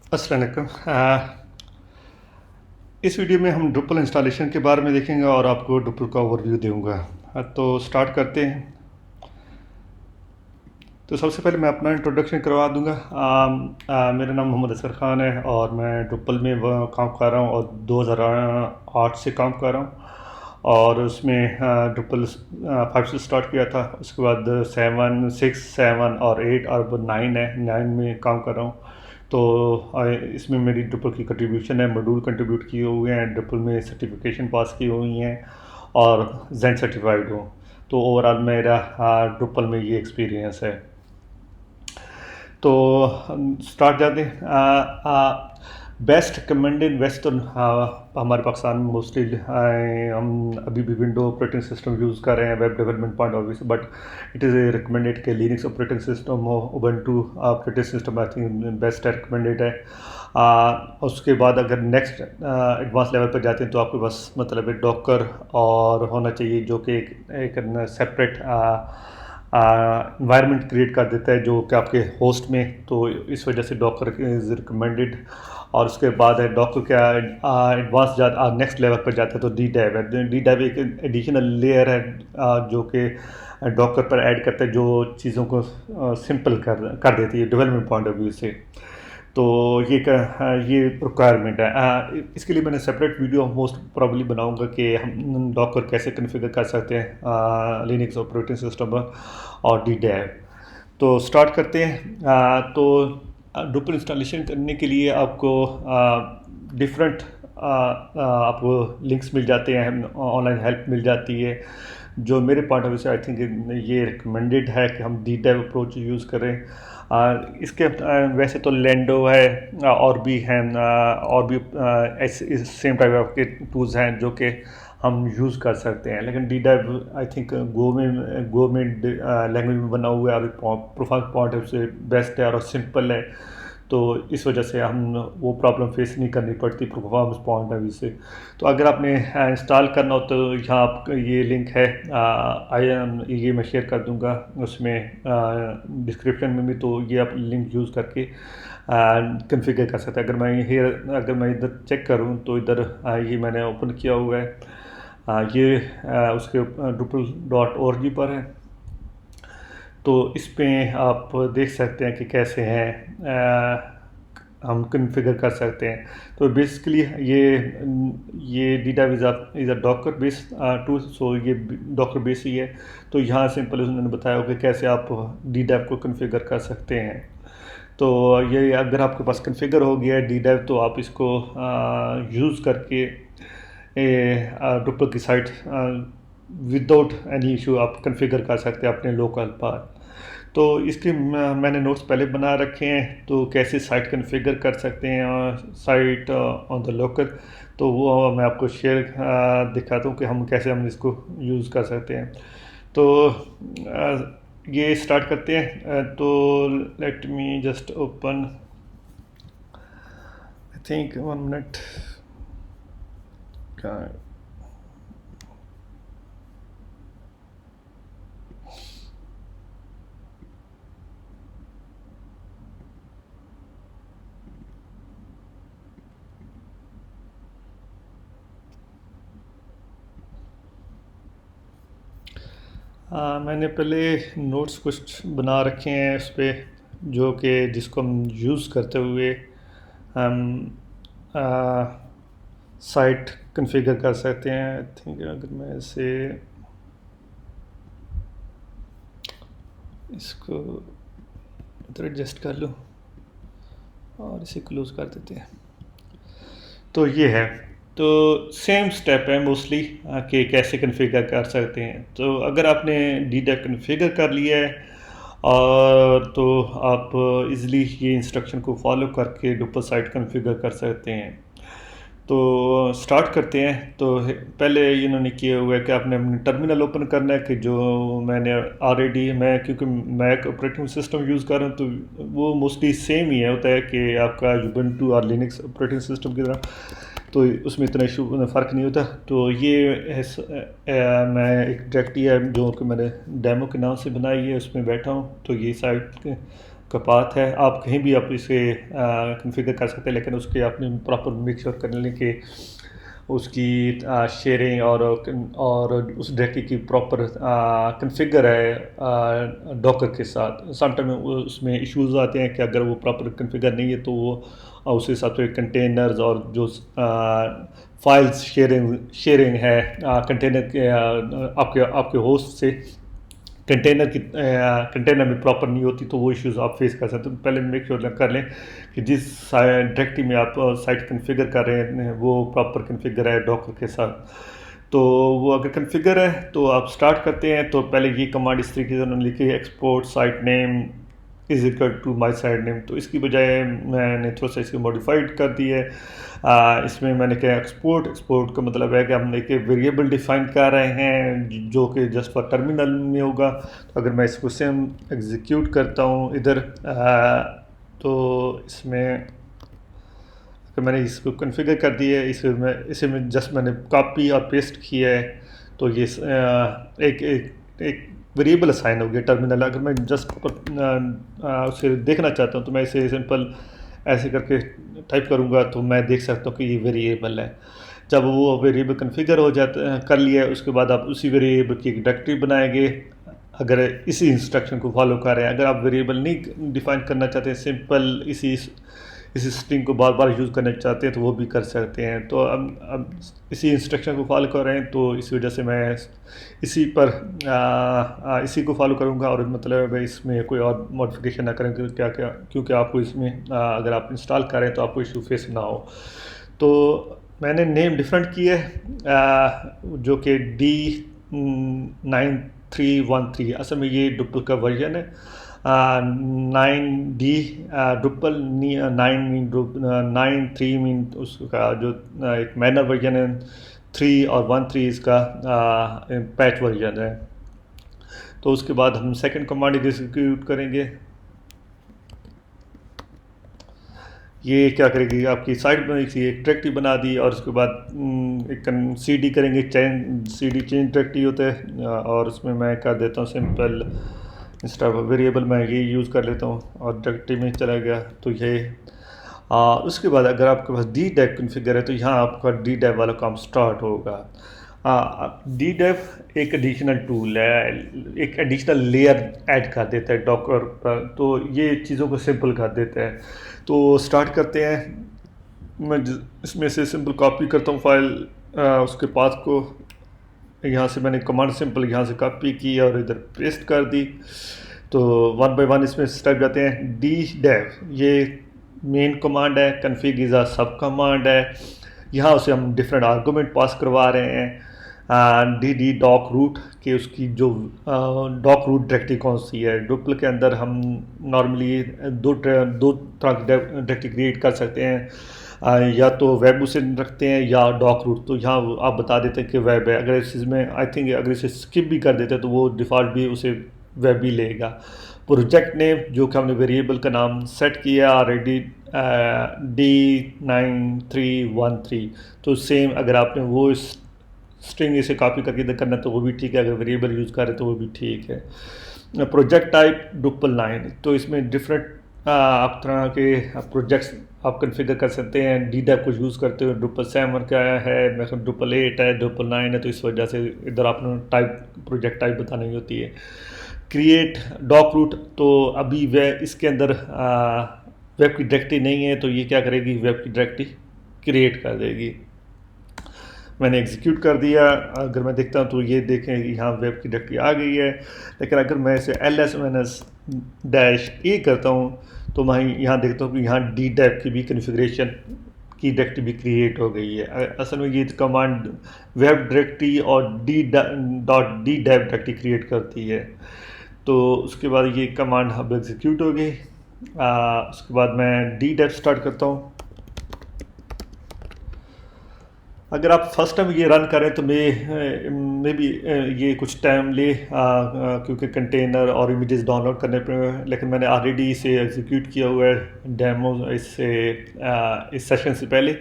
अस्सलाम वालेकुम। इस वीडियो में हम ड्रुपल इंस्टॉलेशन के बारे में देखेंगे और आपको ड्रुपल का ओवरव्यू दूंगा। तो स्टार्ट करते हैं। तो सबसे पहले मैं अपना इंट्रोडक्शन करवा दूंगा। मेरा नाम मोहम्मद असगर ख़ान है और मैं ड्रुपल में काम कर रहा हूँ और 2008 से काम कर रहा हूँ। और उसमें ड्रुपल 5 से स्टार्ट किया था, उसके बाद 7, 6, 7 और 8 और अब 9 है, 9 में काम कर रहा हूँ। तो इसमें मेरी ड्रुपल की कंट्रीब्यूशन है, मॉड्यूल कंट्रीब्यूट किए हुए हैं, ड्रुपल में सर्टिफिकेशन पास की हुई हैं और जेन सर्टिफाइड हूँ। तो ओवरऑल मेरा ड्रुपल में ये एक्सपीरियंस है। तो हम स्टार्ट जाते हैं। बेस्ट कमेंडेड वेस्टर्न हमारे पाकिस्तान में मोस्टली हम अभी भी विंडो ऑपरेटिंग सिस्टम यूज़ कर रहे हैं web development point of view से, बट इट इज़ रिकमेंडेड कि लिनक्स ऑपरेटिंग सिस्टम हो, Ubuntu operating system I think best है, रिकमेंडेड है। उसके बाद अगर नेक्स्ट एडवांस लेवल पर जाते हैं तो आपके पास मतलब डॉकर और होना चाहिए, जो कि एक सेपरेट इन्वायरमेंट क्रिएट कर देता है जो कि आपके होस्ट में। तो इस वजह से डॉकर इज़ रिकमेंडेड। और उसके बाद है डॉकर क्या एडवांस नेक्स्ट लेवल पर जाता है तो डी डैव है। डी डैव एक एडिशनल लेयर है जो कि डॉकर पर ऐड करता है, जो चीज़ों को सिंपल कर देती है डेवलपमेंट पॉइंट ऑफ व्यू से। तो ये रिक्वायरमेंट है। इसके लिए मैंने सेपरेट वीडियो मोस्ट प्रॉब्ली बनाऊंगा कि हम डॉकर कैसे कन्फिगर कर सकते हैं लिनक्स ऑपरेटिंग सिस्टम पर और डी डैव। तो स्टार्ट करते हैं। तो ड्रुपल इंस्टॉलेशन करने के लिए आपको डिफरेंट आपको लिंक्स मिल जाते हैं, ऑनलाइन हेल्प मिल जाती है। जो मेरे पॉइंट ऑफ व्यू से आई थिंक ये रिकमेंडेड है कि हम डी डैव अप्रोच यूज़ करें। इसके वैसे तो लेंडो है, और भी हैं, और भी ऐसे सेम टाइप ऑफ के टूल्स हैं जो कि हम यूज़ कर सकते हैं। लेकिन D dive I think go में लैंग्वेज में बना हुआ है और परफॉर्मेंस पॉइंट ऑफ से बेस्ट है और सिंपल है। तो इस वजह से हम वो प्रॉब्लम फेस नहीं करनी पड़ती परफॉर्मेंस पॉइंट ऑफ व्यू से। तो अगर आपने इंस्टॉल करना हो तो यहाँ आप ये लिंक है, ये मैं शेयर कर दूंगा उसमें डिस्क्रिप्शन में भी। तो ये आप लिंक यूज़ करके कन्फिगर कर सकते हैं। अगर मैं इधर चेक करूँ तो इधर ये मैंने ओपन किया हुआ है। ये उसके drupal.org पर है। तो इस पे आप देख सकते हैं कि कैसे हैं हम कन्फिगर कर सकते हैं। तो बेसिकली ये D dev is a docker base tool, so ये डॉकर बेस ही है। तो यहाँ सिंपल उन्होंने बताया कि कैसे आप डी डैव को कन्फिगर कर सकते हैं। तो ये अगर आपके पास कन्फिगर हो गया है डी डैव तो आप इसको यूज़ करके ड्रुपल की साइट विदाउट एनी इशू आप कन्फिगर कर सकते हैं अपने लोकल पर। तो इसके मैंने नोट्स पहले बना रखे हैं, तो कैसे साइट कन्फिगर कर सकते हैं साइट ऑन द लोकल। तो वो मैं आपको शेयर दिखाता हूँ कि हम इसको यूज़ कर सकते हैं। तो ये स्टार्ट करते हैं। तो let me just open, I think 1 minute का। मैंने पहले नोट्स कुछ बना रखे हैं उस पर, जो कि जिसको हम यूज़ करते हुए हम साइट कन्फिगर कर सकते हैं। आई थिंक अगर मैं इसे इसको इधर एडजस्ट कर लूँ और इसे क्लोज कर देते हैं। तो ये है, तो सेम स्टेप है मोस्टली कि कैसे कन्फिगर कर सकते हैं। तो अगर आपने डी डैव कन्फिगर कर लिया है और तो आप इजीली ये इंस्ट्रक्शन को फॉलो करके ड्रुपल साइट कन्फिगर कर सकते हैं। तो स्टार्ट करते हैं। तो पहले इन्होंने किया हुआ है कि आपने अपने टर्मिनल ओपन करना है, कि जो मैंने ऑलरेडी मैं क्योंकि मैक ऑपरेटिंग सिस्टम यूज़ कर रहा हूँ तो वो मोस्टली सेम ही है, होता है कि आपका यूबंटू और लिनक्स ऑपरेटिंग सिस्टम की तरह, तो उसमें इतना इशू फ़र्क नहीं होता। तो ये मैं एक डायरेक्टरी है जो कि मैंने डेमो के नाम से बनाई है, उसमें बैठा हूँ। तो ये साइट का पाथ है। आप कहीं भी आप इसे कॉन्फ़िगर कर सकते हैं, लेकिन उसके आपने प्रॉपर मेक श्योर कर लें कि उसकी शेयरिंग और उस डायरेक्टरी की प्रॉपर कॉन्फ़िगर है डॉकर के साथ। समटाइम उसमें इश्यूज़ आते हैं कि अगर वो प्रॉपर कॉन्फ़िगर नहीं है तो वो उस हिसाब से कंटेनर्स और जो फाइल्स शेयरिंग है कंटेनर के आपके आपके होस्ट से कंटेनर में प्रॉपर नहीं होती, तो वो इश्यूज आप फेस कर सकते हैं। तो पहले मेक श्योर कर लें कि जिस डायरेक्टरी में आप साइट कॉन्फ़िगर कर रहे हैं वो प्रॉपर कॉन्फ़िगर है डॉकर के साथ। तो वो अगर कॉन्फ़िगर है तो आप स्टार्ट करते हैं। तो पहले ये कमांड इस तरीके से उन्होंने लिखी है, export site name is equal to my site name. तो इसकी बजाय मैंने थोड़ा सा इसको मॉडिफाइड कर दी है। इसमें मैंने कहा एक्सपोर्ट का मतलब है कि हम एक वेरिएबल डिफाइन कर रहे हैं जो कि जस्ट फॉर टर्मिनल में होगा। तो अगर मैं इसको सेम एग्जीक्यूट करता हूँ इधर तो इसमें तो मैंने इसको कॉन्फ़िगर कर दिया है। इसे में जस्ट मैंने कॉपी और पेस्ट किया है। तो ये एक वेरिएबल असाइन हो गया टर्मिनल। अगर मैं जस्ट उसे देखना चाहता हूँ तो मैं इसे सिंपल ऐसे करके टाइप करूँगा तो मैं देख सकता हूँ कि ये वेरिएबल है। जब वो वेरिएबल कॉन्फ़िगर हो जाता कर लिया है उसके बाद आप उसी वेरिएबल की एक डायरेक्टरी बनाएंगे अगर इसी इंस्ट्रक्शन को फॉलो कर रहे हैं। अगर आप वेरिएबल नहीं डिफाइन करना चाहते हैं, सिंपल इसी स्ट्रिंग को बार बार यूज़ करना चाहते हैं तो वो भी कर सकते हैं। तो अब इसी इंस्ट्रक्शन को फॉलो कर रहे हैं तो इस वजह से मैं इसी पर इसी को फॉलो करूँगा और मतलब इसमें कोई और मॉडिफिकेशन ना करें क्योंकि आपको इसमें अगर आप इंस्टॉल करें तो आपको इशू फेस ना हो। तो मैंने नेम डिफरेंट किए जो कि D9313। असल में ये डुपल का वर्जन है। 9D डुपल 93 मीन उसका जो एक मैनर वर्जन है। 3 और 13 इसका पैच वर्जन है। तो उसके बाद हम सेकंड कमांड एग्जीक्यूट करेंगे। ये क्या करेगी, आपकी साइट में एक डायरेक्टरी बना दी और उसके बाद एक CD करेंगे, CD चेंज डायरेक्टरी होता है और उसमें मैं कर देता हूँ सिंपल इंस्टा वेरिएबल मैं ये यूज़ कर लेता हूँ और डायरेक्टरी में चला गया। तो ये उसके बाद अगर आपके पास DDEV कॉन्फ़िगर है तो यहाँ आपका DDEV वाला काम स्टार्ट होगा। DDEV एक एडिशनल टूल है, एक एडिशनल लेयर ऐड कर देता है डॉकर पर, तो ये चीज़ों को सिंपल कर देता है। तो स्टार्ट करते हैं। मैं इसमें से सिंपल कॉपी करता हूँ फाइल उसके पाथ को। यहाँ से मैंने कमांड सिंपल यहाँ से कॉपी की और इधर पेस्ट कर दी। तो वन बाय वन इसमें स्टेप जाते हैं। DDEV ये मेन कमांड है, कन्फिग इज़ अ सब कमांड है। यहाँ उसे हम डिफरेंट आर्गूमेंट पास करवा रहे हैं। DD डॉक रूट के उसकी जो डॉक रूट डायरेक्टरी कौन सी है। डुपल के अंदर हम नॉर्मली दो तरह की डायरेक्टरी क्रिएट कर सकते हैं, या तो वेब उसे रखते हैं या डॉक रूट। तो यहाँ आप बता देते हैं कि वेब है। अगर इसमें आई थिंक अगर इसे स्किप भी कर देते हैं तो वो डिफ़ॉल्ट भी उसे वेब ही लेगा। प्रोजेक्ट नेम जो कि हमने वेरिएबल का नाम सेट किया ऑलरेडी D9313। तो सेम अगर आपने वो स्ट्रिंग इसे कॉपी करके इधर करना तो वो भी ठीक है, अगर वेरिएबल यूज़ करें तो वो भी ठीक है। Project type Drupal 9। तो इसमें डिफरेंट आप तरह के प्रोजेक्ट्स आप कॉन्फ़िगर कर सकते हैं। DDEV को यूज़ करते हुए डुपल 7 का है, मैं डुपल 8 है, डुपल 9 है। तो इस वजह से इधर आपने प्रोजेक्ट टाइप बतानी होती है। क्रिएट डॉक रूट, तो अभी वह इसके अंदर वेब की डायरेक्टरी नहीं है तो ये क्या करेगी, वेब की डायरेक्टरी क्रिएट कर देगी। मैंने एग्जीक्यूट कर दिया। अगर मैं देखता हूँ तो ये देखें यहाँ वेब की डायरेक्टरी आ गई है। लेकिन अगर मैं इसे -a करता हूँ तो मैं यहाँ देखता हूँ कि यहाँ DDEV की भी कॉन्फ़िगरेशन की डायरेक्टरी भी क्रिएट हो गई है। असल में ये कमांड वेब डायरेक्टरी और .DDEV डायरेक्टरी क्रिएट करती है। तो उसके बाद ये कमांड अब एग्जीक्यूट हो गई। उसके बाद मैं DDEV स्टार्ट करता हूँ। अगर आप फर्स्ट टाइम ये रन करें तो मे बी ये कुछ टाइम ले क्योंकि कंटेनर और इमेजेस डाउनलोड करने पे, लेकिन मैंने ऑलरेडी इसे एग्जीक्यूट किया हुआ है डेमो इस सेशन से पहले।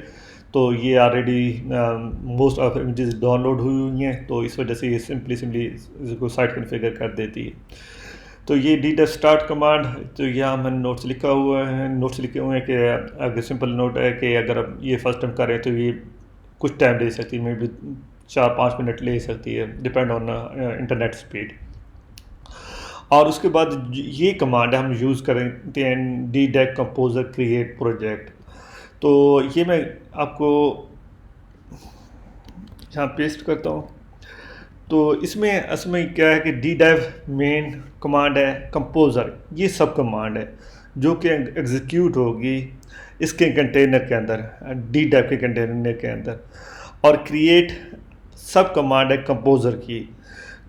तो ये already most of images download हुई हैं, तो इस वजह से ये सिंपली इसको साइट कॉन्फ़िगर कर देती है। तो ये डी डेव स्टार्ट कमांड, तो यहाँ मैंने नोट्स लिखा हुआ है, नोट्स लिखे हुए हैं कि अगर सिंपल नोट है कि अगर आप ये फर्स्ट टाइम करें तो ये कुछ टाइम ले सकती है, मे बी 4-5 मिनट ले सकती है, डिपेंड ऑन इंटरनेट स्पीड। और उसके बाद ये कमांड हम यूज़ करते हैं D dev composer create project. तो ये मैं आपको यहाँ पेस्ट करता हूँ। तो इसमें असल में क्या है कि डी डेव मेन कमांड है, कंपोज़र ये सब कमांड है जो कि एग्जीक्यूट होगी इसके कंटेनर के अंदर, डी डेव के कंटेनर के अंदर। और क्रिएट सब कमांड है कंपोज़र की।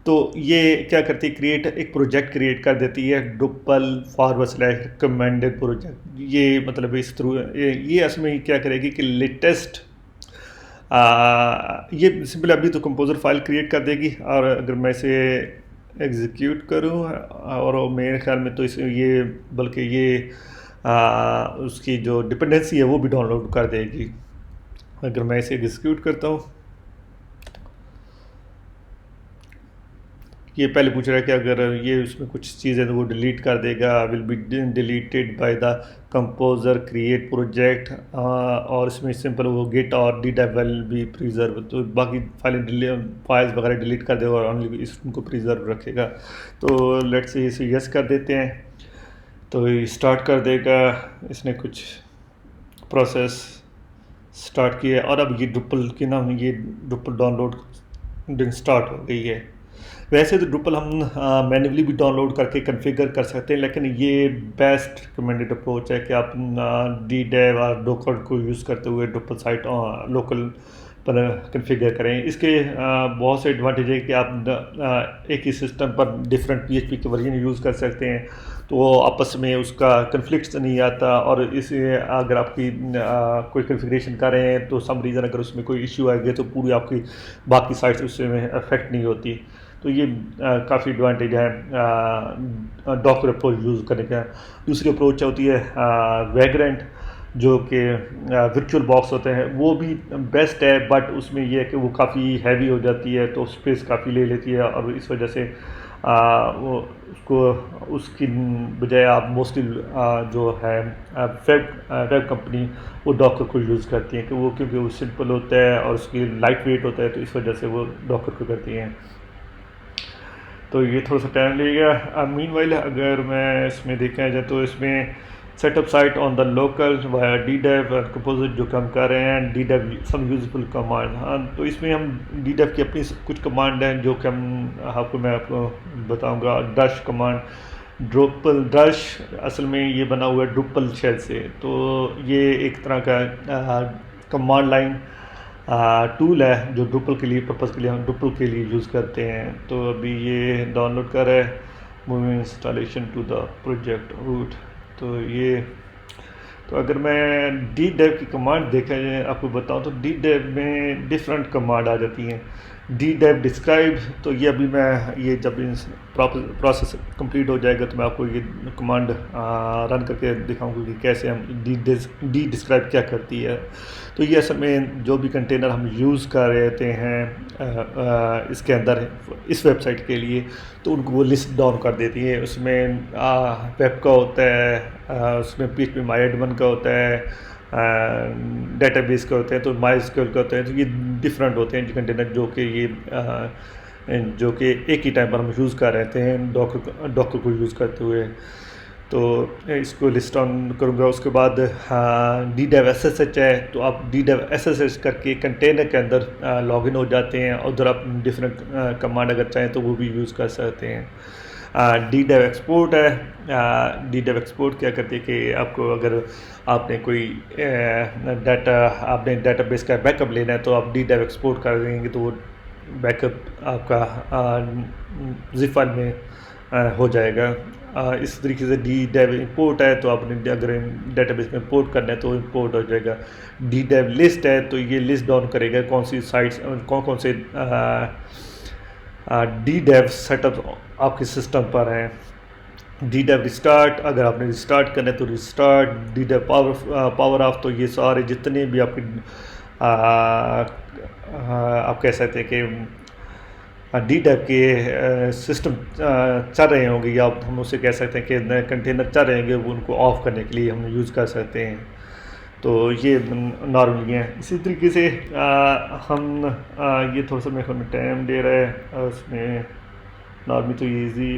तो ये क्या करती है, क्रिएट एक प्रोजेक्ट क्रिएट कर देती है, डुपल फॉरवर्ड / रिकमेंडेड प्रोजेक्ट। ये मतलब इस थ्रू ये असल में क्या करेगी कि लेटेस्ट ये सिंपल अभी तो कंपोज़र फाइल क्रिएट कर देगी। और अगर मैं इसे एग्जीक्यूट करूं और मेरे ख्याल में तो इस ये बल्कि ये उसकी जो डिपेंडेंसी है वो भी डाउनलोड कर देगी। अगर मैं इसे एग्जीक्यूट करता हूं, ये पहले पूछ रहा है कि अगर ये उसमें कुछ चीज़ें तो वो डिलीट कर देगा, will be deleted by the composer create project. और इसमें सिंपल वो गेट और D dev will be preserve, तो बाकी फाइल्स वगैरह डिलीट कर देगा और ओनली इसको प्रिजर्व रखेगा। तो लेट्स से इसे यस कर देते हैं, तो ये स्टार्ट कर देगा। इसने कुछ प्रोसेस स्टार्ट किया और अब ये ड्रुपल की ना ये ड्रुपल डाउनलोड स्टार्ट हो गई है। वैसे तो ड्रुपल हम मैन्युअली भी डाउनलोड करके कॉन्फ़िगर कर सकते हैं, लेकिन ये बेस्ट रिकमेंडेड अप्रोच है कि आप डी डेव और डोकर को यूज़ करते हुए ड्रुपल साइट लोकल पर कॉन्फ़िगर करें। इसके बहुत से एडवांटेज है कि आप एक ही सिस्टम पर डिफरेंट PHP के वर्जन यूज़ कर सकते हैं, तो आपस में उसका कन्फ्लिक्ट नहीं आता। और इसे अगर आपकी कोई कॉन्फ़िगरेशन कर रहे हैं तो सम रीज़न अगर उसमें कोई इशू आ गया तो पूरी आपकी बाकी साइट्स उसमें अफेक्ट नहीं होती। तो ये काफ़ी एडवांटेज है डॉकर अप्रोच यूज़ करने का। दूसरी अप्रोच होती है वैग्रेंट, जो कि वर्चुअल बॉक्स होते हैं, वो भी बेस्ट है, बट उसमें यह है कि वो काफ़ी हैवी हो जाती है, तो स्पेस काफ़ी ले लेती है। और इस वजह से वो उसको उसकी बजाय आप मोस्टली जो है वेब कंपनी वो डॉकर को यूज़ करती हैं कि वो क्योंकि वो सिंपल होता है और उसकी लाइट वेट होता है, तो इस वजह से वो डॉकर को करती हैं। तो ये थोड़ा सा टाइम लगेगा। मीनवाइल अगर मैं इसमें देखा जाए तो इसमें setup site on the local via D dev composite जो हम कर रहे हैं, D dev some useful command. हाँ, तो इसमें हम डी डेव की अपनी कुछ कमांड हैं जो कि मैं आपको बताऊंगा। डश कमांड, ड्रुपल डश असल में ये बना हुआ है ड्रुपल शेल से, तो ये एक तरह का कमांड लाइन टूल है जो ड्रुपल के लिए पर्पज़ के लिए हम ड्रुपल के लिए यूज़ करते हैं। तो अभी ये डाउनलोड कर रहा है, moving installation to the project root. तो अगर मैं डी डेव की कमांड देखा जाए आपको बताऊं तो डी डेव में डिफरेंट कमांड आ जाती हैं। डी डेव डिस्क्राइब, तो ये अभी मैं ये जब प्रोसेस कंप्लीट हो जाएगा तो मैं आपको ये कमांड रन करके दिखाऊंगा कि कैसे हम डी डिस्क्राइब क्या करती है। तो ये असल में जो भी कंटेनर हम यूज़ कर रहते हैं इसके अंदर इस वेबसाइट के लिए, तो उनको वो लिस्ट डाउन कर देती है। उसमें वेब का होता है, उसमें PHP MyAdmin का होता है, डेटाबेस का होते हैं, तो MySQL का होता है। तो ये डिफरेंट होते हैं कंटेनर जो कि एक ही टाइम पर हम यूज़ कर रहे हैं डॉकर को यूज़ करते हुए। तो इसको लिस्ट ऑन करूँगा। उसके बाद डी डेव SSH है, तो आप डी डेव SSH करके कंटेनर के अंदर लॉगिन हो जाते हैं और उधर आप डिफरेंट कमांड अगर चाहें तो वो भी यूज़ कर सकते हैं। डी डेव एक्सपोर्ट है। डी डेव एक्सपोर्ट क्या करती है कि आपको अगर आपने कोई आपने डाटाबेस का बैकअप लेना है तो आप डी डेव एक्सपोर्ट कर देंगे तो वो बैकअप आपका जिप फाइल में हो जाएगा। इस तरीके से डी डेव इंपोर्ट है, तो आपने अगर डेटाबेस में इंपोर्ट करना है तो इंपोर्ट हो जाएगा। डी डेव लिस्ट है, तो ये लिस्ट डाउन करेगा कौन सी साइट्स कौन से डी डेव सेटअप आपके सिस्टम पर हैं। डी डेव रिस्टार्ट, अगर आपने रिस्टार्ट करना है तो restart. D dev power off, तो ये सारे जितने भी आपके आप कह सकते हैं कि डी टाइप के सिस्टम चल रहे होंगे, या हम उसे कह सकते हैं कि कंटेनर चल रहे होंगे, वो उनको ऑफ करने के लिए हम यूज़ कर सकते हैं। तो ये नॉर्मली है। इसी तरीके से हम ये थोड़ा सा मेरे को टाइम दे रहा है उसमें। नॉर्मली तो ईजी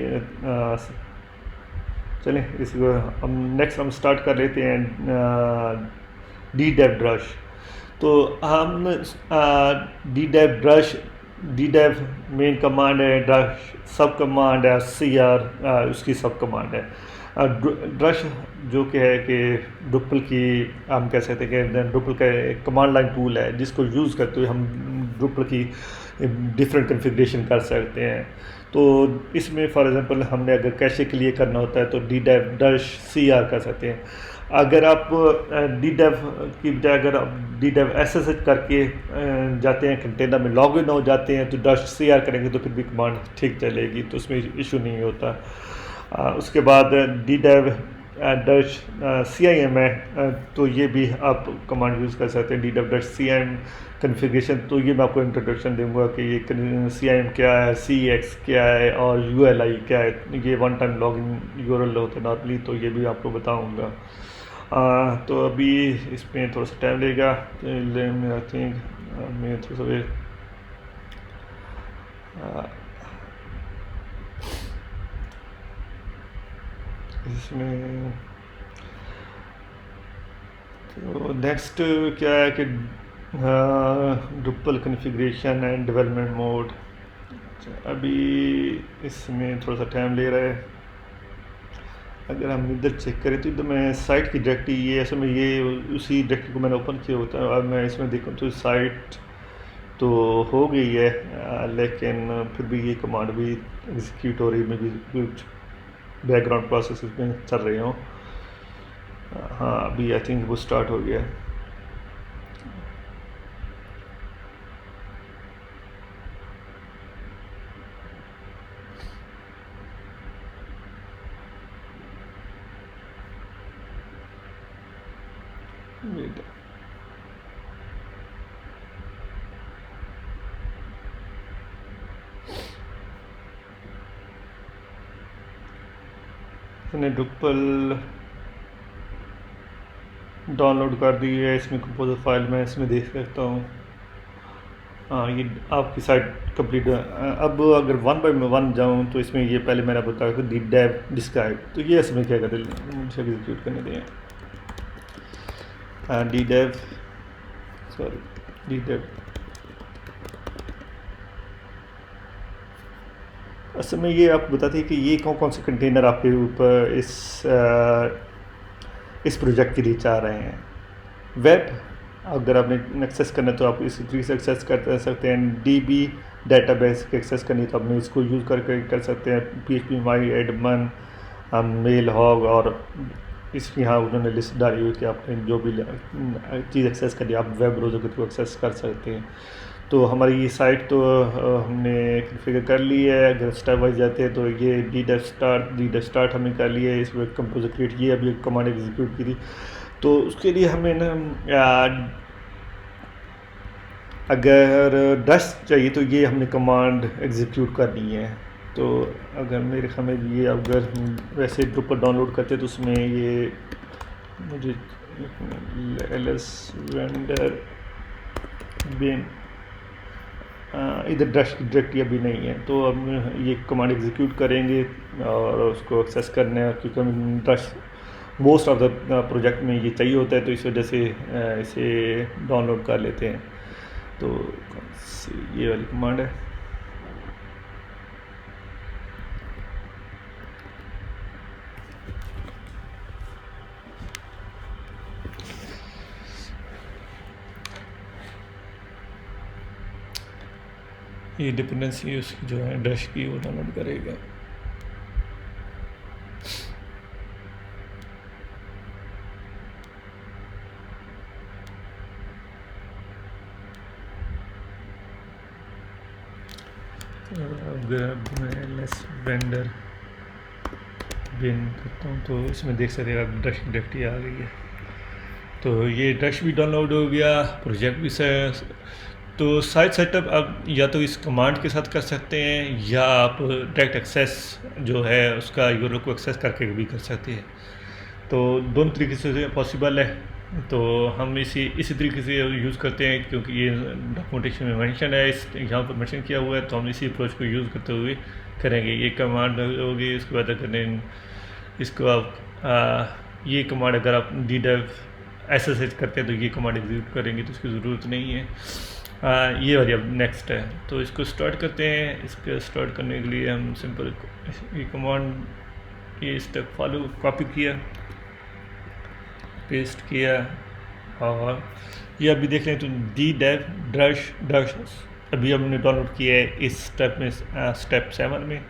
चलें, इसको हम नेक्स्ट हम स्टार्ट कर लेते हैं डी डेव ड्रश। तो हम D dev drush, D dev main command है, ड्रश सब कमांड है, सी आर उसकी सब कमांड है। ड्रश जो कि है कि ड्रुपल की हम कह सकते हैं कि ड्रुपल का एक कमांड लाइन टूल है जिसको यूज़ करते हुए हम ड्रुपल की डिफरेंट कन्फिग्रेशन कर सकते हैं। तो इसमें फॉर एग्जांपल हमने अगर कैशे के लिए करना होता है तो D dev dash C R कर सकते हैं। अगर आप डी डेव की बजाय अगर आप D dev S S H करके जाते हैं, कंटेनर में लॉग इन हो जाते हैं, तो डैश सी आर करेंगे तो फिर भी कमांड ठीक चलेगी, तो उसमें इशू नहीं होता। उसके बाद D dev dash C I M है, तो ये भी आप कमांड यूज़ कर सकते हैं, D dev dash C I M configuration. तो ये मैं आपको इंट्रोडक्शन दूंगा कि ये सी आई एम क्या है, सी एक्स क्या है और यू एल आई क्या है। ये one time log in you R L होते हैं नॉर्मली, तो ये भी आपको बताऊँगा। तो अभी इसमें थोड़ा सा टाइम लेगा, आई थिंक मैं थोड़ा सा इसमें तो नेक्स्ट क्या है कि ड्रुपल कन्फिग्रेशन एंड डेवलपमेंट मोड। अभी इसमें थोड़ा सा टाइम ले रहा है। अगर हम इधर चेक करें तो इधर मैं साइट की डायरेक्टरी ये असल में ये उसी डायरेक्टरी को मैंने ओपन किया होता है। अब मैं इसमें देखूँ तो साइट तो हो गई है, लेकिन फिर भी ये कमांड भी एग्जीक्यूट हो रही है, में भी कुछ बैकग्राउंड प्रोसेस में चल रहे हों। हाँ अभी आई थिंक वो स्टार्ट हो गया। मैंने ड्रुपल डाउनलोड कर दी है, इसमें कंपोजर फाइल मैं इसमें देख सकता हूँ। हाँ ये आपकी साइट कंप्लीट। अब अगर वन बाय वन जाऊँ तो इसमें ये पहले मैंने बताया कि डी डेव डिस्क्राइब, तो ये इसमें क्या करते हैं, मुझे एग्जीक्यूट करने दें। D dev sorry D dev असल में ये आपको बताती है कि ये कौन कौन से कंटेनर आपके ऊपर इस प्रोजेक्ट के लिए चाह रहे हैं। वेब अगर आपने एक्सेस करना है तो आप इस तरीके से एक्सेस कर सकते हैं। डीबी डेटाबेस की एक्सेस करनी है तो आपने इसको यूज़ करके कर सकते हैं। PHP माई एडमन, मेल हॉग, और इसकी यहाँ उन्होंने लिस्ट डाली हुई कि आपने जो भी चीज़ एक्सेस करनी है आप वेब ब्राउज़र के थ्रू एक्सेस कर सकते हैं। तो हमारी ये साइट तो हमने कॉन्फ़िगर कर ली है। अगर स्टेप वाइज जाते हैं तो ये डी डेव स्टार्ट हमने कर लिया है। इसमें कंपोजर क्रिएट ये अभी कमांड एग्जीक्यूट की थी, तो उसके लिए हमें ना अगर डैश चाहिए तो ये हमने कमांड एग्जीक्यूट करनी है। तो अगर मेरे ख्याल में ये अगर वैसे ड्रुपल डाउनलोड करते तो उसमें ये मुझे ls वेंडर बिन इधर डैश की डायरेक्टरी अभी नहीं है, तो हम ये कमांड एग्जीक्यूट करेंगे और उसको एक्सेस करना है, क्योंकि हम dash most of the project में ये चाहिए होता है, तो इस वजह से इसे डाउनलोड कर लेते हैं। तो ये वाली कमांड है। ये डिपेंडेंसी उसकी जो है डैश की वो डाउनलोड करेगा। अगर मैं ls वेंडर बिन करता हूँ तो इसमें देख सकते हैं अब डैश की डायरेक्टरी आ गई है। तो ये डैश भी डाउनलोड हो गया, प्रोजेक्ट भी तो साइट सेटअप आप या तो इस कमांड के साथ कर सकते हैं, या आप डायरेक्ट एक्सेस जो है उसका यूआरएल को एक्सेस करके भी कर सकते हैं। तो दोनों तरीके से पॉसिबल है। तो हम इसी तरीके से यूज़ करते हैं, क्योंकि ये डॉक्यूमेंटेशन में मेंशन है, इस यहाँ पर मेंशन किया हुआ है, तो हम इसी अप्रोच को यूज़ करते हुए करेंगे। ये कमांड होगी, उसके बाद अगर इसको आप ये कमांड अगर आप DDEV SSH करते हैं तो ये कमांड एग्जीक्यूट करेंगे, तो इसकी ज़रूरत नहीं है। ये वाली अब नेक्स्ट है, तो इसको स्टार्ट करते हैं। इसको स्टार्ट करने के लिए हम सिंपल ये कमांड ये स्टेप फॉलो कॉपी किया, पेस्ट किया, और ये अभी देख लें तो DDEV अभी हमने डाउनलोड किया है इस स्टेप में, स्टेप 7 में।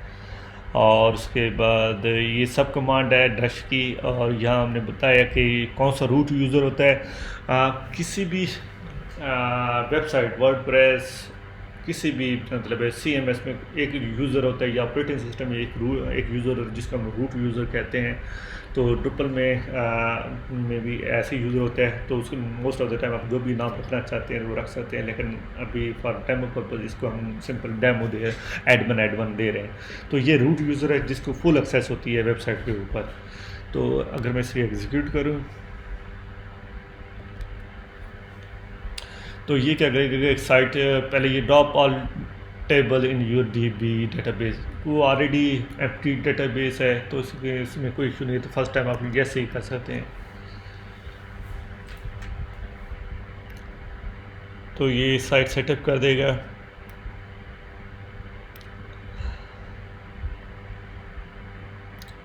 और उसके बाद ये सब कमांड है ड्रश की, और यहाँ हमने बताया कि कौन सा रूट यूज़र होता है। किसी भी वेबसाइट वर्डप्रेस किसी भी मतलब CMS में एक यूज़र होता है, या ऑपरेटिंग सिस्टम में एक यूज़र जिसका हम रूट यूज़र कहते हैं। तो ड्रुपल में भी ऐसे यूज़र होते हैं, तो उसको मोस्ट ऑफ द टाइम आप जो भी नाम रखना चाहते हैं वो रख सकते हैं, लेकिन अभी फॉर डेमो पर्पज इसको हम सिंपल डेमो दे एडमन दे रहे हैं। तो ये रूट यूज़र है जिसको फुल एक्सेस होती है वेबसाइट के ऊपर। तो अगर मैं इसे एग्जीक्यूट करूँ तो ये क्या करेगा, एक साइट पहले ये drop all table in your DB database, वो ऑलरेडी एम्प्टी डेटाबेस है, तो इसमें कोई इशू नहीं है। तो फर्स्ट टाइम आप ऐसे ही कर सकते हैं। तो ये साइट सेटअप कर देगा।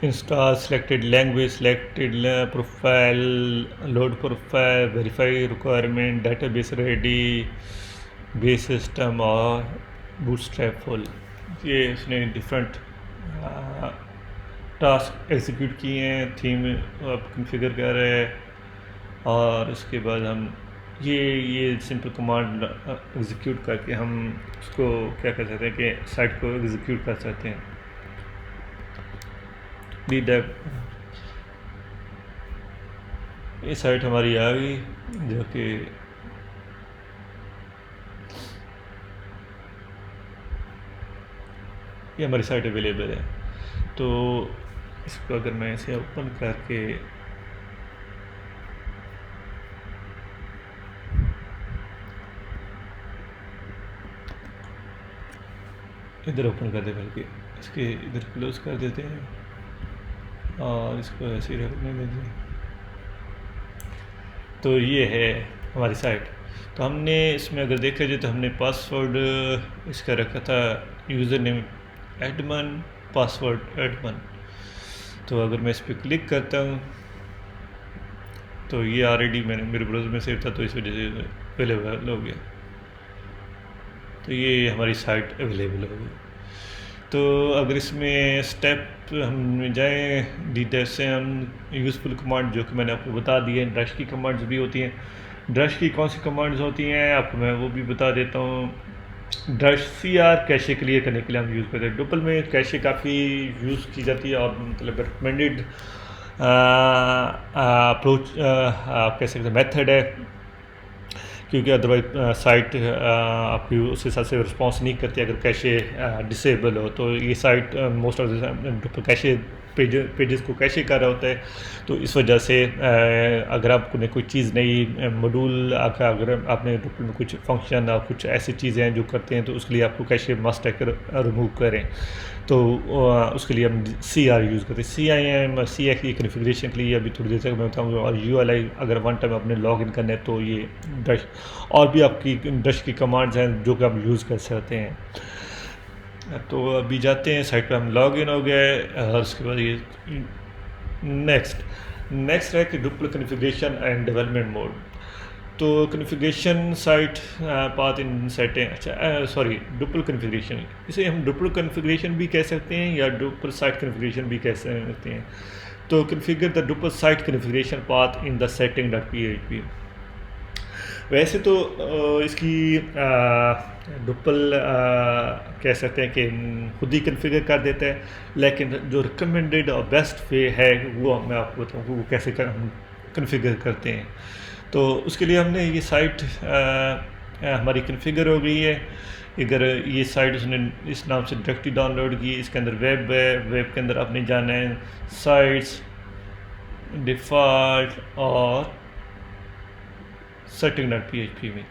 Install selected language, selected profile, load profile, verify requirement, database ready, base system और बूटस्ट्रैप फुल। ये इसने डिफरेंट टास्क एग्जीक्यूट किए हैं, थीम अब कॉन्फ़िगर कर रहे हैं। और उसके बाद हम ये सिंपल कमांड एग्जीक्यूट करके हम उसको क्या कर सकते हैं कि साइट को एग्जीक्यूट कर सकते हैं। DDEV ये साइट हमारी आ गई, जो कि ये हमारी साइट अवेलेबल है। तो इसको अगर मैं इसे ओपन करके इधर ओपन कर दे, बल्कि इसके इधर क्लोज कर देते हैं और इसको ऐसे ही रखने देते हैं। तो ये है हमारी साइट। तो हमने इसमें अगर देखा जाए तो हमने पासवर्ड इसका रखा था user name Edmund, password Edmund. तो अगर मैं इस पर क्लिक करता हूँ तो ये ऑलरेडी मेरे ब्राउज़र में सेव था, तो इस वजह से अवेलेबल हो गया। तो ये हमारी साइट अवेलेबल हो गई। तो अगर इसमें स्टेप हम जाएँ DDEV से, हम यूज़फुल कमांड जो कि मैंने आपको बता दी है, ड्रश की कमांड्स भी होती हैं। ड्रश की कौन सी कमांड्स होती हैं आपको मैं वो भी बता देता हूँ। ड्रश CR कैशे क्लियर करने के लिए हम यूज़ करते हैं। ड्रुपल में कैशे काफ़ी यूज़ की जाती है, और मतलब रिकमेंडेड अप्रोच आप कह सकते हैं मेथड है, क्योंकि अदरवाइज साइट आपकी उस हिसाब से रिस्पॉन्स नहीं करती अगर कैशे डिसेबल हो। तो ये site most of the cache pages को कैशे कर रहा होता है। तो इस वजह से अगर आपने कोई चीज़ नई मॉड्यूल अगर आपने ड्रुपल में कुछ फंक्शन और कुछ ऐसी चीज़ें हैं जो करते हैं, तो उसके लिए आपको कैशे मस्ट है रिमूव करें। तो उसके लिए हम CR यूज़ करते हैं। CI की कन्फिग्रेशन के लिए अभी थोड़ी देर तक मैं बताऊँगा। और ULI अगर वन टाइम आपने लॉग इन करना है तो ये ड्रश, और भी आपकी ड्रश की कमांड्स हैं जो कि हम यूज़ कर सकते हैं। तो अभी जाते हैं साइट पर, हम लॉग इन हो गए। और उसके बाद ये नेक्स्ट है कि ड्रुपल कन्फिग्रेशन एंड डेवलपमेंट मोड। तो configuration site path in setting, अच्छा सॉरी ड्रुपल कन्फिग्रेशन, इसे हम ड्रुपल कन्फिग्रेशन भी कह सकते हैं या ड्रुपल साइट कन्फिग्रेशन भी कह सकते हैं। तो configure the Drupal site configuration path in the setting.php। वैसे तो इसकी ड्रुपल कह सकते हैं कि खुद ही कन्फिगर कर देता है, लेकिन जो रिकमेंडेड और बेस्ट वे है वो मैं आपको बताऊँ वो कैसे हम कन्फिगर करते हैं। तो उसके लिए हमने ये साइट हमारी कन्फिगर हो गई है। अगर ये साइट उसने इस नाम से डायरेक्टली डाउनलोड की, इसके अंदर वेब है, वेब के अंदर आपने जाना है साइट्स, डिफ़ॉल्ट और setting.php में।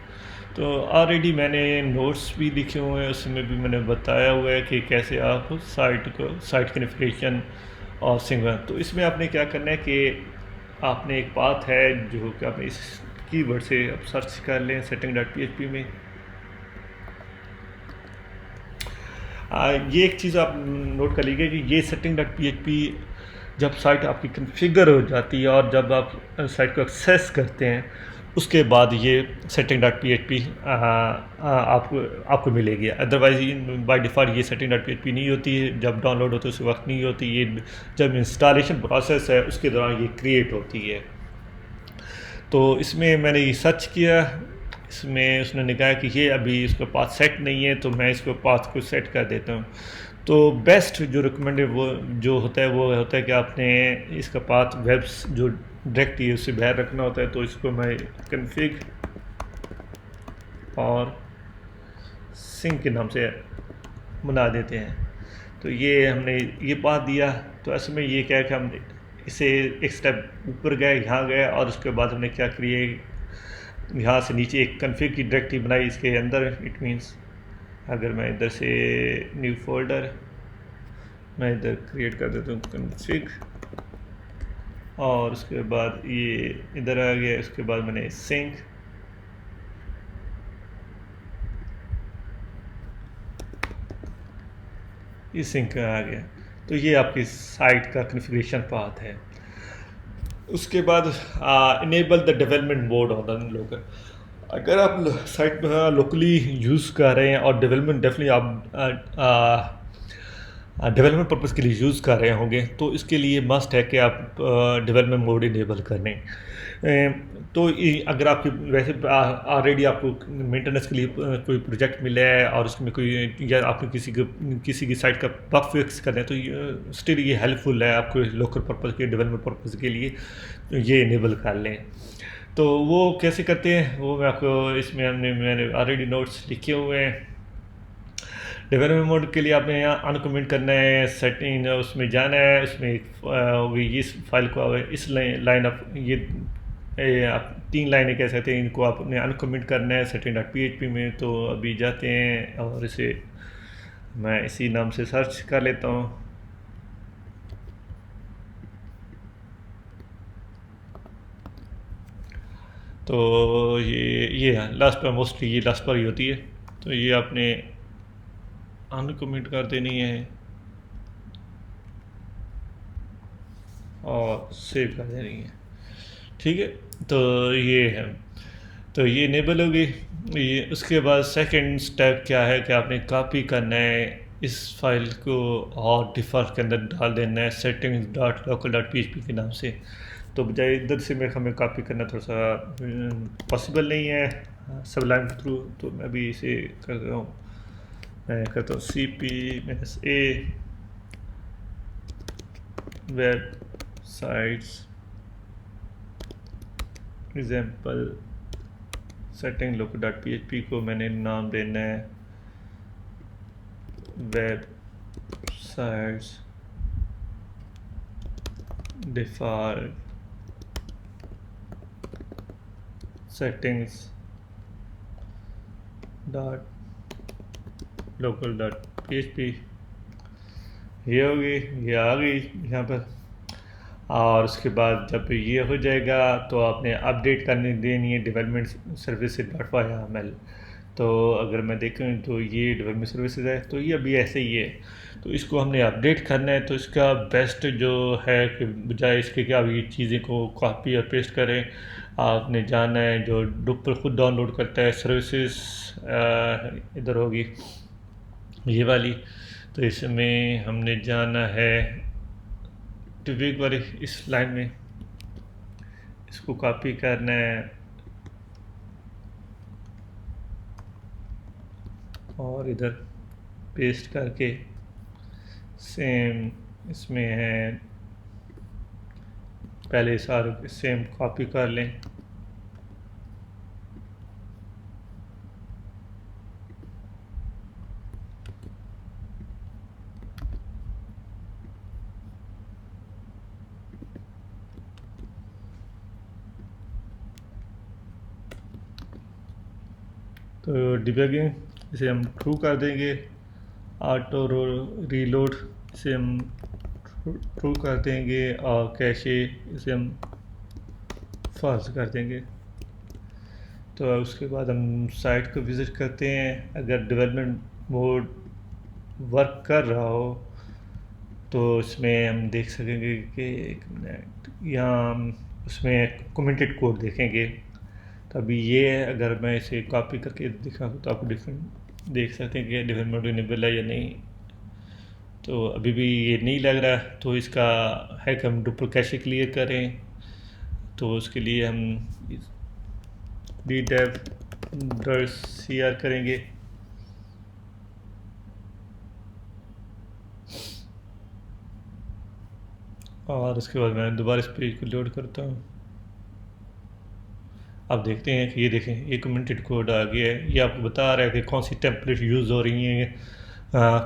तो ऑलरेडी मैंने नोट्स भी लिखे हुए हैं, उसमें भी मैंने बताया हुआ है कि कैसे आप साइट कन्फिगरेशन और सिंगल। तो इसमें आपने क्या करना है कि आपने एक पाथ है जो कि आपने इस कीवर्ड से आप सर्च कर लें setting.php में। ये एक चीज़ आप नोट कर लीजिए कि ये setting.php जब साइट आपकी कन्फिगर हो जाती है और जब आप साइट को एक्सेस करते हैं, उसके बाद ये setting.php आपको मिलेगी। अदरवाइज बाय डिफ़ॉल्ट ये setting.php नहीं होती है, जब डाउनलोड होते है उस वक्त नहीं होती ये, जब इंस्टॉलेशन प्रोसेस है उसके दौरान ये क्रिएट होती है। तो इसमें मैंने ये सर्च किया, इसमें उसने कहा कि ये अभी इसका पाथ सेट नहीं है, तो मैं इसको पाथ को सेट कर देता हूँ। तो बेस्ट जो रिकमेंडेड वो जो होता है वो होता है कि आपने इसका पाथ वेब्स जो डायरेक्ट है उससे बाहर रखना होता है। तो इसको मैं कन्फिग और सिंक के नाम से बना देते हैं। तो ये हमने ये पाथ दिया, तो ऐसे में ये क्या है कि हम इसे एक स्टेप ऊपर गए, यहाँ गए, और उसके बाद हमने क्या किए, यहाँ से नीचे एक कन्फिग की डायरेक्टरी बनाई इसके अंदर। इट मीन्स अगर मैं इधर से न्यू फोल्डर मैं इधर क्रिएट कर देता हूँ कन्फिग, और उसके बाद ये इधर आ गया, उसके बाद मैंने सिंक, ये सिंक आ गया। तो ये आपकी साइट का कन्फिगरेशन पाथ है। उसके बाद enable the development mode on the local. अगर आप साइट लोकली यूज़ कर रहे हैं और डेवलपमेंट डेफिनेटली आप डेवलपमेंट पर्पज़ के लिए यूज़ कर रहे होंगे, तो इसके लिए मस्ट है कि आप डेवलपमेंट मोड इनेबल कर लें। तो अगर आपकी वैसे ऑलरेडी आपको मेंटेनेंस के लिए कोई प्रोजेक्ट मिला है और उसमें कोई, या आपने किसी की साइट का बग फिक्स करना है, तो स्टिल ये हेल्पफुल है आपको लोकल पर्पज़ के, डेवलपमेंट पर्पज़ के लिए ये इनेबल कर लें। तो वो कैसे करते हैं वो मैं आपको इसमें मैंने ऑलरेडी नोट्स लिखे हुए हैं। डेवलपमेंट मोड के लिए आपने यहाँ अनकमेंट करना है, सेटिंग उसमें जाना है, उसमें इस फाइल को इस लाइन अप ये आप 3 लाइनें कह सकते हैं, इनको आपने अनकमेंट करना है setting.php में। तो अभी जाते हैं और इसे मैं इसी नाम से सर्च कर लेता हूँ। तो ये लास्ट पर मोस्टली ये लास्ट पर ही होती है। तो ये आपने अनकमेंट कर देनी है और सेव कर देनी है, ठीक है। तो ये है, तो ये इनेबल होगी। ये उसके बाद सेकंड स्टेप क्या है कि आपने कॉपी करना है इस फाइल को और डिफ़ॉल्ट के अंदर डाल देना है settings.local.php के नाम से। तो बजाय इधर से मेरे हमें कॉपी करना थोड़ा सा पॉसिबल नहीं है सबलाइन के थ्रू। तो मैं भी इसे कर रहा हूँ, मैं करता हूँ cp-a web sites example setting local.php को मैंने नाम देना है web sites default settings .local.php। ये होगी, ये आ गई यहाँ पर। और उसके बाद जब ये हो जाएगा तो आपने अपडेट करने देनी है डेवलपमेंट सर्विसेज.yml। तो अगर मैं देखूँ तो ये डेवलपमेंट सर्विसेज है, तो ये अभी ऐसे ही है। तो इसको हमने अपडेट करना है। तो इसका बेस्ट जो है कि बजाय इसके कि आप ये चीज़ें को कॉपी और पेस्ट करें, आपने जाना है जो डुपर खुद डाउनलोड करता है सर्विसेज, इधर होगी ये वाली। तो इसमें हमने जाना है ट्विग वाली इस लाइन में, इसको कॉपी करना है और इधर पेस्ट करके सेम इसमें है, पहले सारे सेम कॉपी कर लें तो डिबगिंग इसे हम ट्रू कर देंगे। ऑटो रीलोड इसे हम ट्रू कर देंगे और कैशे इसे हम फॉल्स कर देंगे। तो उसके बाद हम साइट को विज़िट करते हैं। अगर डेवलपमेंट मोड वर्क कर रहा हो तो इसमें हम देख सकेंगे कि एक मिनट, यहाँ हम उसमें कमेंटेड कोड देखेंगे। तो अभी ये है, अगर मैं इसे कॉपी करके दिखाऊँ तो आपको डिफरेंट देख सकते हैं कि डेवलपमेंट मोड इनेबल है या नहीं। तो अभी भी ये नहीं लग रहा, तो इसका है कि हम डुप्ल कैशे क्लियर करें। तो उसके लिए हम dev cr करेंगे। और उसके बाद मैं दोबारा इस पेज को लोड करता हूँ। अब देखते हैं कि ये देखें, ये कमेंटेड कोड आ गया है। ये आपको बता रहा है कि कौन सी टेम्पलेट यूज़ हो रही हैं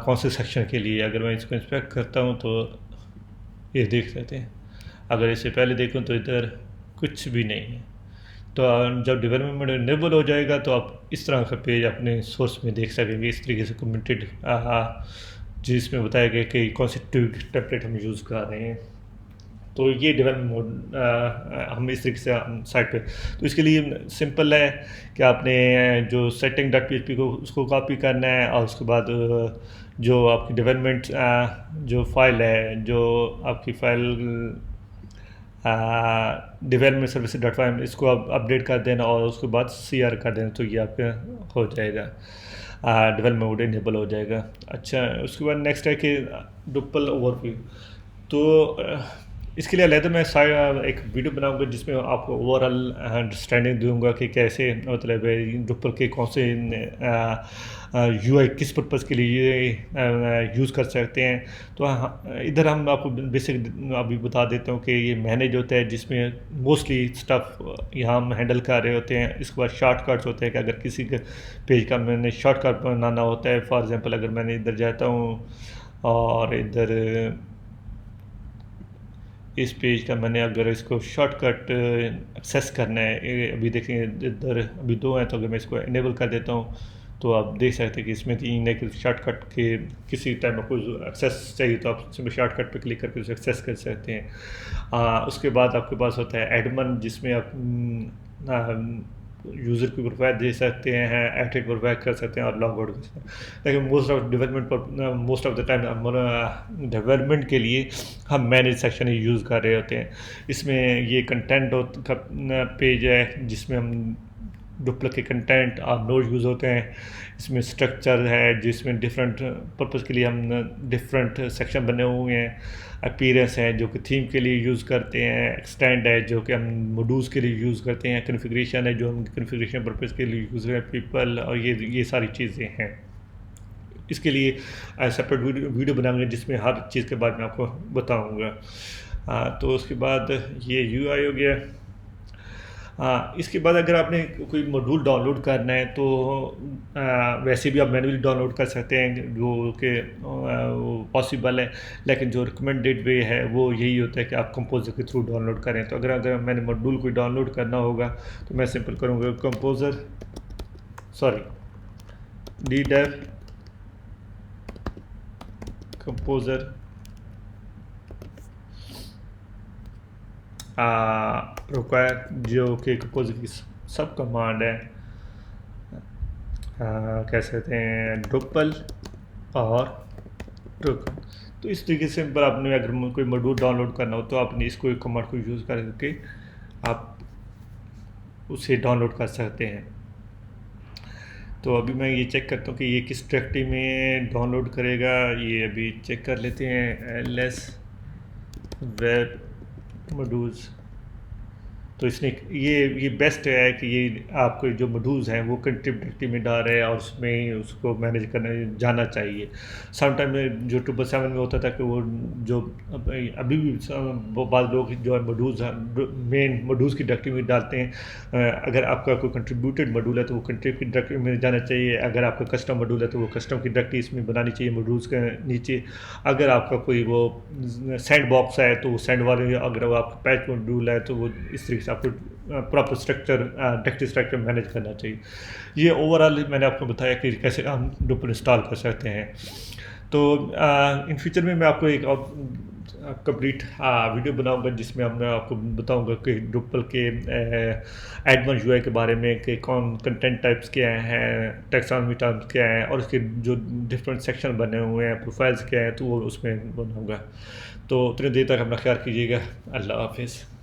कौन से सेक्शन के लिए। अगर मैं इसको इंस्पेक्ट करता हूँ तो ये देख सकते हैं। अगर इससे पहले देखूँ तो इधर कुछ भी नहीं है। तो जब डेवलपमेंट इनेबल हो जाएगा तो आप इस तरह का पेज अपने सोर्स में देख सकेंगे, इस तरीके से कमेंटेड जिसमें बताया गया कि कौन सी टेम्पलेट हम यूज़ कर रहे हैं। तो ये डेवलपमेंट मोड हम इस तरीके से साइट पे। तो इसके लिए सिंपल है कि आपने जो सेटिंग डॉट पी को उसको कॉपी करना है और उसके बाद जो आपकी डेवलपमेंट जो फाइल है, जो आपकी file development service dot file, इसको आप अपडेट कर देना और उसके बाद CR कर देना। तो ये आपका हो जाएगा, डेवलपमेंट मोड इनेबल हो जाएगा। अच्छा, उसके बाद नेक्स्ट है कि डुप्पल ओवरव्यू। तो इसके लिए अलग मैं एक वीडियो बनाऊंगा जिसमें आपको ओवरऑल अंडरस्टैंडिंग दूंगा कि कैसे मतलब डुप्पल के कौन से UI किस पर्पज़ के लिए यूज़ कर सकते हैं। तो इधर हम आपको बेसिक अभी बता देता हूँ कि ये मैनेज होता है, जिसमें मोस्टली स्टफ़ यहाँ हम हैंडल कर रहे होते हैं। इसके बाद शॉर्टकट्स होते हैं कि अगर किसी के पेज का मैंने शॉर्टकट बनाना होता है, फॉर एग्जांपल अगर मैंने इधर जाता हूँ और इधर इस पेज का मैंने अगर इसको शॉर्टकट एक्सेस करना है, अभी देखेंगे इधर अभी 2 हैं, तो अगर मैं इसको इनेबल कर देता हूँ तो आप देख सकते हैं कि इसमें 3 है कि शॉर्टकट के किसी टाइम आपको एक्सेस चाहिए तो आप इसमें शॉर्टकट पे क्लिक करके उसे एक्सेस कर सकते हैं। उसके बाद आपके पास होता है एडमन, जिसमें आप यूज़र की प्रोफाइल दे सकते हैं, एडिट प्रोफाइल कर सकते हैं और लॉग आउट कर सकते हैं। लेकिन most of the time development के लिए हम मैनेज सेक्शन ही यूज़ कर रहे होते हैं। इसमें ये कंटेंट का पेज है जिसमें हम डुप्लीकेट कंटेंट और नोड यूज़ होते हैं। इसमें स्ट्रक्चर है जिसमें डिफरेंट पर्पज़ के लिए हम डिफरेंट सेक्शन बने हुए हैं। अपीयरेंस है जो कि थीम के लिए यूज़ करते हैं। एक्सटेंड है जो कि हम मॉड्यूल्स के लिए यूज़ करते हैं। कॉन्फ़िगरेशन है जो हम कॉन्फ़िगरेशन पर्पज़ के लिए यूज़ करते हैं। पीपल और ये सारी चीज़ें हैं। इसके लिए सेपरेट वीडियो बनाएंगे जिसमें हर चीज़ के बारे में आपको बताऊँगा। तो उसके बाद ये UI हो गया। इसके बाद अगर आपने कोई मॉड्यूल डाउनलोड करना है तो वैसे भी आप मैन्युअली डाउनलोड कर सकते हैं, जो कि पॉसिबल है। लेकिन जो रिकमेंडेड वे है वो यही होता है कि आप कंपोज़र के थ्रू डाउनलोड करें। तो अगर मैंने मॉड्यूल कोई डाउनलोड करना होगा तो मैं सिंपल करूँगा DDEV कंपोज़र रिक्वायर, जो कि कंपोज़र की सब कमांड है, कह सकते हैं ड्रुपल और टोकन। तो इस तरीके से पर आपने अगर कोई मॉड्यूल डाउनलोड करना हो तो आपने इसको एक कमांड को यूज़ करके आप उसे डाउनलोड कर सकते हैं। तो अभी मैं ये चेक करता हूँ कि ये किस डायरेक्टरी में डाउनलोड करेगा। ये अभी चेक कर लेते हैं, ls वेब मॉड्यूल्स। तो इसने ये बेस्ट है कि ये आपके जो मॉड्यूल्स हैं वो कंट्रीब्यूट डायरेक्टरी में डाल रहे हैं और उसमें उसको मैनेज करने जाना चाहिए। समटाइम में जो 777 में होता था कि वो जो अभी भी बाद लोग जो है मॉड्यूल्स मेन मॉड्यूल्स की डायरेक्टरी में डालते हैं। अगर आपका कोई कंट्रीब्यूटेड मॉड्यूल है तो वो कंट्रीब्यूटेड डायरेक्टरी में जाना चाहिए। अगर आपका कस्टम मॉड्यूल है तो वो कस्टम की डायरेक्टरी इसमें बनानी चाहिए मॉड्यूल्स के नीचे। अगर आपका कोई वो सैंड बॉक्स है तो वो सैंड वाले, अगर वो आपका पैच मॉड्यूल है तो वो इस तरीके से आपको proper structure text structure manage करना चाहिए। ये ओवरऑल मैंने आपको बताया कि कैसे हम Drupal इंस्टॉल कर सकते हैं। तो इन फ्यूचर में मैं आपको एक और कंप्लीट वीडियो बनाऊंगा जिसमें मैं आपको बताऊंगा कि Drupal के एडवांस यूआई के बारे में, कि कौन कंटेंट टाइप्स क्या हैं, टैक्सोनॉमी टर्म्स क्या हैं, और उसके जो डिफरेंट सेक्शन बने हुए हैं, प्रोफाइल्स क्या हैं, तो वो उसमें बनाऊंगा। तो उतनी देर तक अपना ख्याल कीजिएगा। अल्लाह हाफिज़।